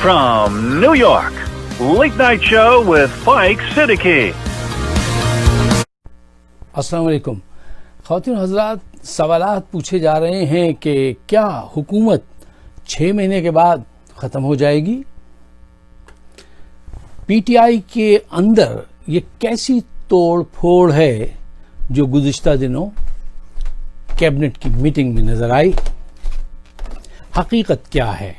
From New York, Late Night Show with Mike Siddiqui. السلام علیکم خواتین حضرات. سوالات پوچھے جا رہے ہیں کہ کیا حکومت 6 مہینے کے بعد ختم ہو جائے گی؟ پی ٹی آئی کے اندر یہ کیسی توڑ پھوڑ ہے جو گزشتہ دنوں کیبنٹ کی میٹنگ میں نظر آئی؟ حقیقت کیا ہے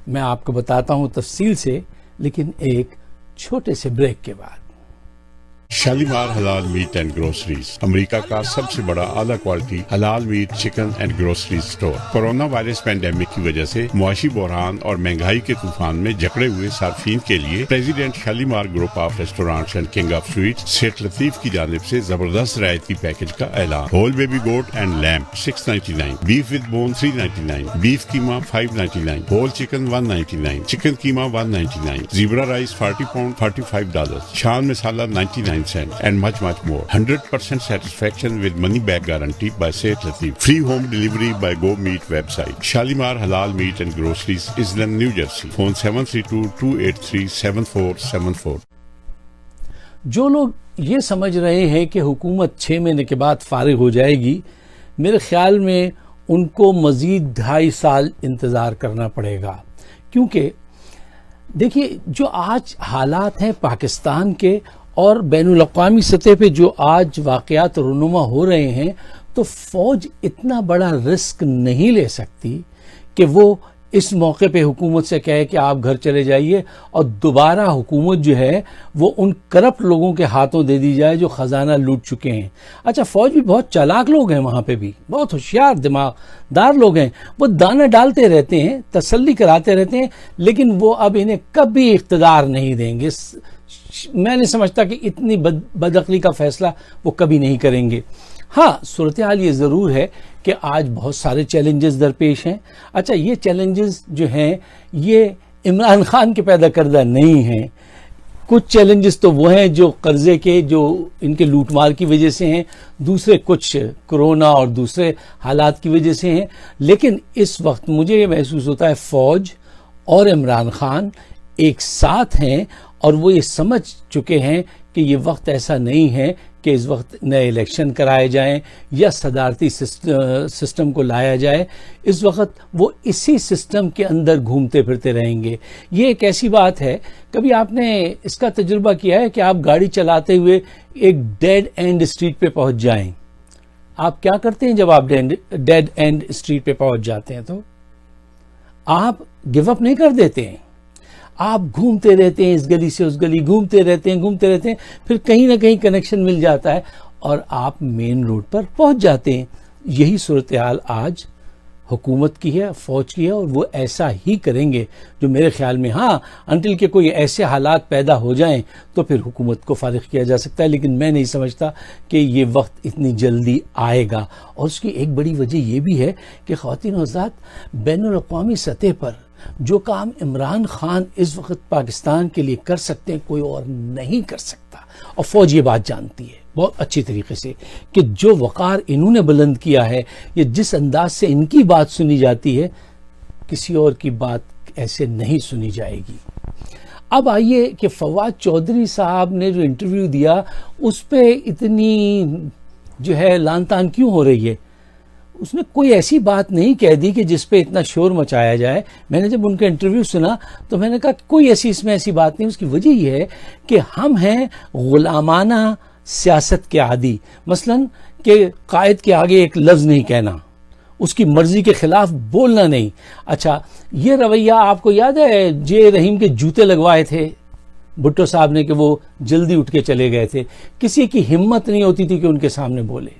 میں آپ کو بتاتا ہوں تفصیل سے، لیکن ایک چھوٹے سے بریک کے بعد. شالیمار حلال میٹ اینڈ گروسریز، امریکہ کا سب سے بڑا اعلیٰ کوالٹی حلال meat, chicken and groceries store. Corona virus pandemic کی وجہ سے معاشی بحران اور مہنگائی کے طوفان میں جکڑے ہوئے صارفین کے لیے president Shalimar group of restaurants and king of sweets سیٹ لطیف کی جانب سے زبردست رعایتی پیکج کا اعلان. Whole baby goat and lamb $6.99، beef with bone $3.99، beef قیمہ $5.99، ہول چکن $1.99، چکن قیمہ $1.99، zebra rice 40 pound $45، Shan masala 99 cents, and much more. 100% satisfaction with money back guarantee by Sayyid Latif. Free home delivery by Go Meat website. Shalimar Halal Meat and Groceries, Island, New Jersey. Phone 732-283-7474. جو لوگ یہ سمجھ رہے ہیں کہ حکومت 6 مہینے کے بعد فارغ ہو جائے گی، میرے خیال میں ان کو مزید 2.5 سال انتظار کرنا پڑے گا. کیونکہ دیکھیے جو آج حالات ہیں پاکستان کے اور بین الاقوامی سطح پہ جو آج واقعات رونما ہو رہے ہیں، تو فوج اتنا بڑا رسک نہیں لے سکتی کہ وہ اس موقع پہ حکومت سے کہے کہ آپ گھر چلے جائیے اور دوبارہ حکومت جو ہے وہ ان کرپٹ لوگوں کے ہاتھوں دے دی جائے جو خزانہ لوٹ چکے ہیں. اچھا فوج بھی بہت چالاک لوگ ہیں، وہاں پہ بھی بہت ہوشیار دماغ دار لوگ ہیں، وہ دانا ڈالتے رہتے ہیں، تسلی کراتے رہتے ہیں، لیکن وہ اب انہیں کبھی اقتدار نہیں دیں گے. میں نہیں سمجھتا کہ اتنی بدعقلی کا فیصلہ وہ کبھی نہیں کریں گے. ہاں صورتحال یہ ضرور ہے کہ آج بہت سارے چیلنجز درپیش ہیں. اچھا یہ چیلنجز جو ہیں یہ عمران خان کے پیدا کردہ نہیں ہیں. کچھ چیلنجز تو وہ ہیں جو قرضے کے، جو ان کے لوٹ مار کی وجہ سے ہیں، دوسرے کچھ کرونا اور دوسرے حالات کی وجہ سے ہیں. لیکن اس وقت مجھے یہ محسوس ہوتا ہے فوج اور عمران خان ایک ساتھ ہیں اور وہ یہ سمجھ چکے ہیں کہ یہ وقت ایسا نہیں ہے کہ اس وقت نئے الیکشن کرائے جائیں یا صدارتی سسٹم کو لایا جائے. اس وقت وہ اسی سسٹم کے اندر گھومتے پھرتے رہیں گے. یہ ایک ایسی بات ہے، کبھی آپ نے اس کا تجربہ کیا ہے کہ آپ گاڑی چلاتے ہوئے ایک ڈیڈ اینڈ اسٹریٹ پہ پہنچ جائیں؟ آپ کیا کرتے ہیں جب آپ ڈیڈ اینڈ اسٹریٹ پہ پہنچ جاتے ہیں؟ تو آپ گیو اپ نہیں کر دیتے ہیں، آپ گھومتے رہتے ہیں، اس گلی سے اس گلی گھومتے رہتے ہیں، پھر کہیں نہ کہیں کنیکشن مل جاتا ہے اور آپ مین روڈ پر پہنچ جاتے ہیں. یہی صورتحال آج حکومت کی ہے، فوج کی ہے، اور وہ ایسا ہی کریں گے جو میرے خیال میں ہاں انٹل کہ کوئی ایسے حالات پیدا ہو جائیں تو پھر حکومت کو فارغ کیا جا سکتا ہے. لیکن میں نہیں سمجھتا کہ یہ وقت اتنی جلدی آئے گا. اور اس کی ایک بڑی وجہ یہ بھی ہے کہ خواتین و حضرات بین الاقوامی سطح پر جو کام عمران خان اس وقت پاکستان کے لیے کر سکتے ہیں کوئی اور نہیں کر سکتا. اور فوج یہ بات جانتی ہے بہت اچھی طریقے سے کہ جو وقار انہوں نے بلند کیا ہے یا جس انداز سے ان کی بات سنی جاتی ہے، کسی اور کی بات ایسے نہیں سنی جائے گی. اب آئیے کہ فواد چودھری صاحب نے جو انٹرویو دیا اس پہ اتنی جو ہے لان تان کیوں ہو رہی ہے؟ اس نے کوئی ایسی بات نہیں کہہ دی کہ جس پہ اتنا شور مچایا جائے. میں نے جب ان کا انٹرویو سنا تو میں نے کہا کہ کوئی اس میں ایسی بات نہیں. اس کی وجہ یہ ہے کہ ہم ہیں غلامانہ سیاست کے عادی. مثلا کہ قائد کے آگے ایک لفظ نہیں کہنا، اس کی مرضی کے خلاف بولنا نہیں. اچھا یہ رویہ آپ کو یاد ہے جے رحیم کے جوتے لگوائے تھے بھٹو صاحب نے کہ وہ جلدی اٹھ کے چلے گئے تھے. کسی کی ہمت نہیں ہوتی تھی کہ ان کے سامنے بولے،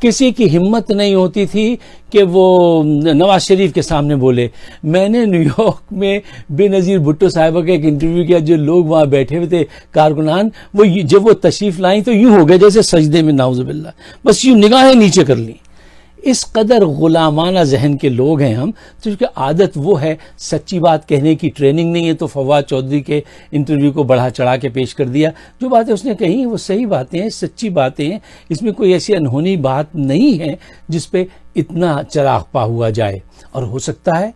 کسی کی ہمت نہیں ہوتی تھی کہ وہ نواز شریف کے سامنے بولے. میں نے نیو یارک میں بے نظیر بھٹو صاحبہ کا ایک انٹرویو کیا. جو لوگ وہاں بیٹھے ہوئے تھے کارکنان، وہ جب وہ تشریف لائیں تو یوں ہو گئے جیسے سجدے میں، نعوذ باللہ، بس یوں نگاہیں نیچے کر لیں. اس قدر غلامانہ ذہن کے لوگ ہیں ہم. کیونکہ عادت وہ ہے، سچی بات کہنے کی ٹریننگ نہیں ہے. تو فواد چودھری کے انٹرویو کو بڑھا چڑھا کے پیش کر دیا. جو باتیں اس نے کہی وہ صحیح باتیں ہیں، سچی باتیں ہیں. اس میں کوئی ایسی انہونی بات نہیں ہے جس پہ اتنا چراغ پا ہوا جائے. اور ہو سکتا ہے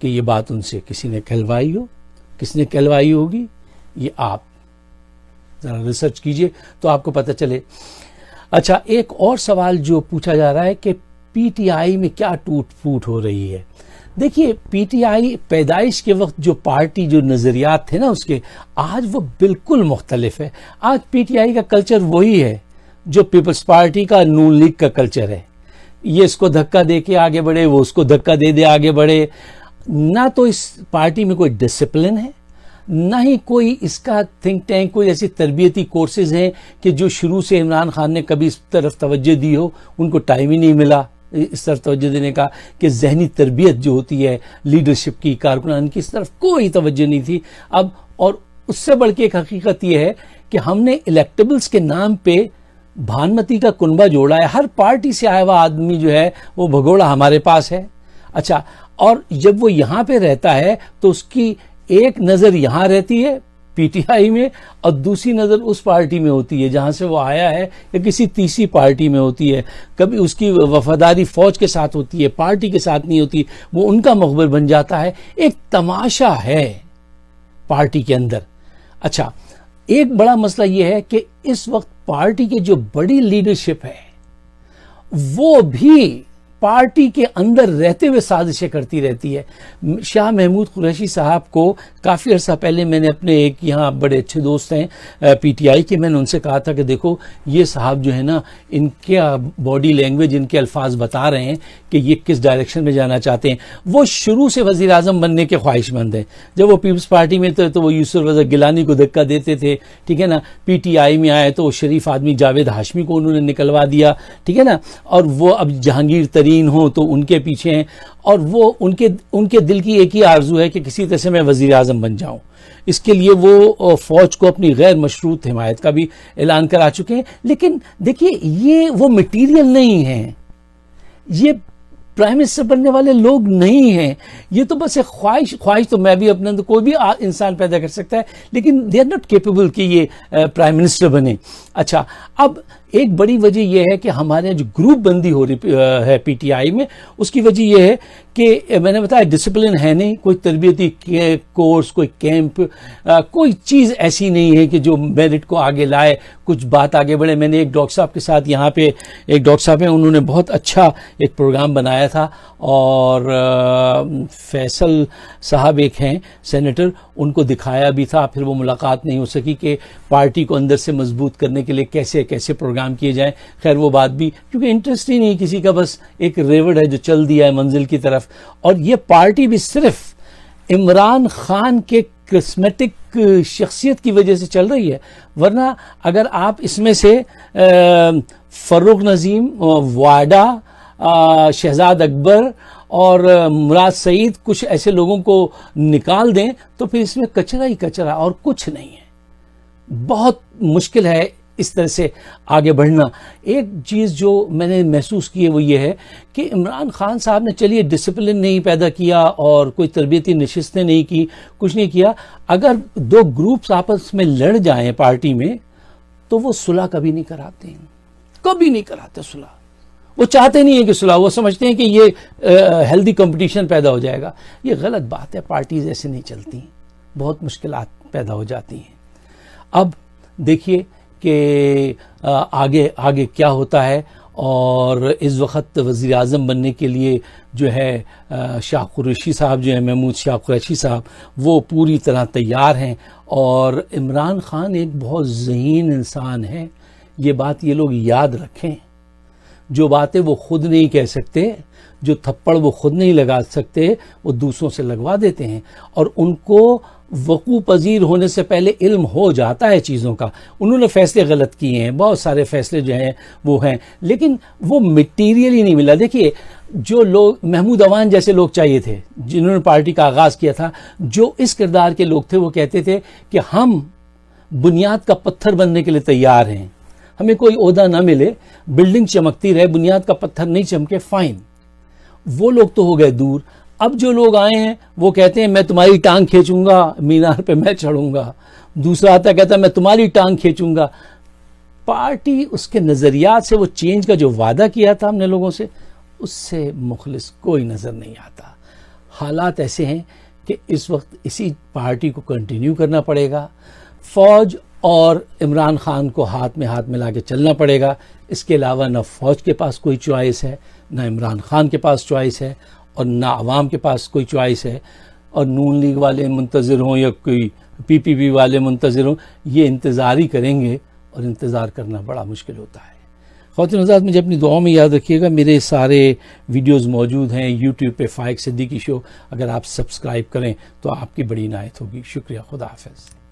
کہ کہ یہ بات ان سے کسی نے کہلوائی ہو. کس نے کہلوائی ہوگی یہ آپ ذرا ریسرچ کیجئے تو آپ کو پتہ چلے. اچھا ایک اور سوال جو پوچھا جا رہا ہے کہ پی ٹی آئی میں کیا ٹوٹ پھوٹ ہو رہی ہے. دیکھیے پی ٹی آئی پیدائش کے وقت جو پارٹی جو نظریات تھے نا اس کے، آج وہ بالکل مختلف ہے. آج پی ٹی آئی کا کلچر وہی ہے جو پیپلز پارٹی کا نون لیگ کا کلچر ہے. یہ اس کو دھکا دے کے آگے بڑھے، وہ اس کو دھکا دے دے آگے بڑھے. نہ تو اس پارٹی میں کوئی ڈسپلن ہے، نہ ہی کوئی اس کا تھنک ٹینک، کوئی ایسی تربیتی کورسز ہیں کہ جو شروع سے عمران خان نے کبھی اس طرف توجہ دی ہو. ان کو ٹائم ہی نہیں ملا اس طرف توجہ دینے کا کہ ذہنی تربیت جو ہوتی ہے لیڈرشپ کی، کارکنان کی، اس طرف کوئی توجہ نہیں تھی. اب اور اس سے بڑھ کے ایک حقیقت یہ ہے کہ ہم نے الیکٹیبلز کے نام پہ بھانمتی کا کنبہ جوڑا ہے. ہر پارٹی سے آیا ہوا آدمی جو ہے وہ بھگوڑا ہمارے پاس ہے. اچھا اور جب وہ یہاں پہ رہتا ہے تو اس کی ایک نظر یہاں رہتی ہے پی ٹی آئی میں، اور دوسری نظر اس پارٹی میں ہوتی ہے جہاں سے وہ آیا ہے یا کسی تیسری پارٹی میں ہوتی ہے. کبھی اس کی وفاداری فوج کے ساتھ ہوتی ہے، پارٹی کے ساتھ نہیں ہوتی، وہ ان کا مخبر بن جاتا ہے. ایک تماشا ہے پارٹی کے اندر. اچھا ایک بڑا مسئلہ یہ ہے کہ اس وقت پارٹی کے جو بڑی لیڈرشپ ہے وہ بھی پارٹی کے اندر رہتے ہوئے سازشیں کرتی رہتی ہے. شاہ محمود قریشی صاحب کو کافی عرصہ پہلے میں نے اپنے ایک یہاں بڑے اچھے دوست ہیں پی ٹی آئی کے، میں نے ان سے کہا تھا کہ دیکھو یہ صاحب جو ہے نا، ان کا باڈی لینگویج، ان کے الفاظ بتا رہے ہیں کہ یہ کس ڈائریکشن میں جانا چاہتے ہیں. وہ شروع سے وزیر اعظم بننے کے خواہش مند ہیں. جب وہ پیپلز پارٹی میں تھے تو وہ یوسف رضا گیلانی کو دھکا دیتے تھے، ٹھیک ہے نا. پی ٹی آئی میں آئے تو وہ شریف آدمی جاوید ہاشمی کو انہوں نے نکلوا دیا، ٹھیک ہے نا. اور وہ اب جہانگیر ترین ہوں تو ان کے پیچھے ہیں، اور وہ ان کے دل کی ایک ہی آرزو ہے کہ کسی طرح سے میں وزیر اعظم بن جاؤں. اس کے لیے وہ فوج کو اپنی غیر مشروط حمایت کا بھی اعلان کرا چکے ہیں. لیکن دیکھیے یہ وہ مٹیریل نہیں ہیں، یہ پرائم منسٹر بننے والے لوگ نہیں ہیں. یہ تو بس ایک خواہش تو میں بھی اپنے اندر کوئی بھی انسان پیدا کر سکتا ہے، لیکن دے آر ناٹ کیپیبل کہ یہ پرائم منسٹر بنے. اچھا اب ایک بڑی وجہ یہ ہے کہ ہمارے جو گروپ بندی ہو رہی ہے پی ٹی آئی میں، اس کی وجہ یہ ہے کہ میں نے بتایا ڈسپلن ہے نہیں، کوئی تربیتی کورس، کوئی کیمپ، کوئی چیز ایسی نہیں ہے کہ جو میرٹ کو آگے لائے، کچھ بات آگے بڑھے. میں نے ایک ڈاکٹر صاحب کے ساتھ یہاں پہ ایک ڈاکٹر صاحب ہیں، انہوں نے بہت اچھا ایک پروگرام بنایا تھا، اور فیصل صاحب ایک ہیں سینیٹر، ان کو دکھایا بھی تھا. پھر وہ ملاقات نہیں ہو سکی کہ پارٹی کو اندر سے مضبوط کرنے کے لیے کیسے کیسے پروگرام کیے جائیں. خیر وہ بات بھی، کیونکہ انٹرسٹ ہی نہیں کسی کا، بس ایک ریوڑ ہے جو چل دیا ہے منزل کی طرف. اور یہ پارٹی بھی صرف عمران خان کے کرسمیٹک شخصیت کی وجہ سے چل رہی ہے. ورنہ اگر آپ اس میں سے فروغ نظیم، واڈا، شہزاد اکبر اور مراد سعید، کچھ ایسے لوگوں کو نکال دیں تو پھر اس میں کچرا ہی کچرا اور کچھ نہیں ہے. بہت مشکل ہے اس طرح سے آگے بڑھنا. ایک چیز جو میں نے محسوس کی ہے وہ یہ ہے کہ عمران خان صاحب نے چلیے ڈسپلن نہیں پیدا کیا اور کوئی تربیتی نشستیں نہیں کی، کچھ نہیں کیا. اگر دو گروپس آپس میں لڑ جائیں پارٹی میں تو وہ صلح کبھی نہیں کراتے ہیں، کبھی نہیں کراتے صلح. وہ چاہتے نہیں ہیں کہ صلح، وہ سمجھتے ہیں کہ یہ ہیلدی کمپٹیشن پیدا ہو جائے گا. یہ غلط بات ہے، پارٹیز ایسے نہیں چلتی، بہت مشکلات پیدا ہو جاتی ہیں. اب دیکھیے کہ آگے کیا ہوتا ہے. اور اس وقت وزیر اعظم بننے کے لیے جو ہے شاہ قریشی صاحب جو ہیں، محمود شاہ قریشی صاحب، وہ پوری طرح تیار ہیں. اور عمران خان ایک بہت ذہین انسان ہے، یہ بات یہ لوگ یاد رکھیں. جو باتیں وہ خود نہیں کہہ سکتے، جو تھپڑ وہ خود نہیں لگا سکتے، وہ دوسروں سے لگوا دیتے ہیں. اور ان کو وقوع پذیر ہونے سے پہلے علم ہو جاتا ہے چیزوں کا. انہوں نے فیصلے غلط کیے ہیں، بہت سارے فیصلے جو ہیں وہ ہیں، لیکن وہ مٹیریل ہی نہیں ملا. دیکھیے جو لوگ محمود عوان جیسے لوگ چاہیے تھے جنہوں نے پارٹی کا آغاز کیا تھا، جو اس کردار کے لوگ تھے، وہ کہتے تھے کہ ہم بنیاد کا پتھر بننے کے لیے تیار ہیں، ہمیں کوئی عہدہ نہ ملے، بلڈنگ چمکتی رہے، بنیاد کا پتھر نہیں چمکے، فائن. وہ لوگ تو ہو گئے دور. اب جو لوگ آئے ہیں وہ کہتے ہیں میں تمہاری ٹانگ کھینچوں گا، مینار پہ میں چڑھوں گا. دوسرا آتا کہتا ہے میں تمہاری ٹانگ کھینچوں گا. پارٹی اس کے نظریات سے، وہ چینج کا جو وعدہ کیا تھا ہم نے لوگوں سے، اس سے مخلص کوئی نظر نہیں آتا. حالات ایسے ہیں کہ اس وقت اسی پارٹی کو کنٹینیو کرنا پڑے گا. فوج اور عمران خان کو ہاتھ میں ہاتھ ملا کے چلنا پڑے گا. اس کے علاوہ نہ فوج کے پاس کوئی چوائس ہے، نہ عمران خان کے پاس چوائس ہے، اور نہ عوام کے پاس کوئی چوائس ہے. اور نون لیگ والے منتظر ہوں یا کوئی پی پی پی والے منتظر ہوں، یہ انتظار ہی کریں گے، اور انتظار کرنا بڑا مشکل ہوتا ہے. خواتین حضرات، مجھے اپنی دعاؤں میں یاد رکھیے گا. میرے سارے ویڈیوز موجود ہیں یوٹیوب پہ، فائق صدیقی شو. اگر آپ سبسکرائب کریں تو آپ کی بڑی عنایت ہوگی. شکریہ. خدا حافظ.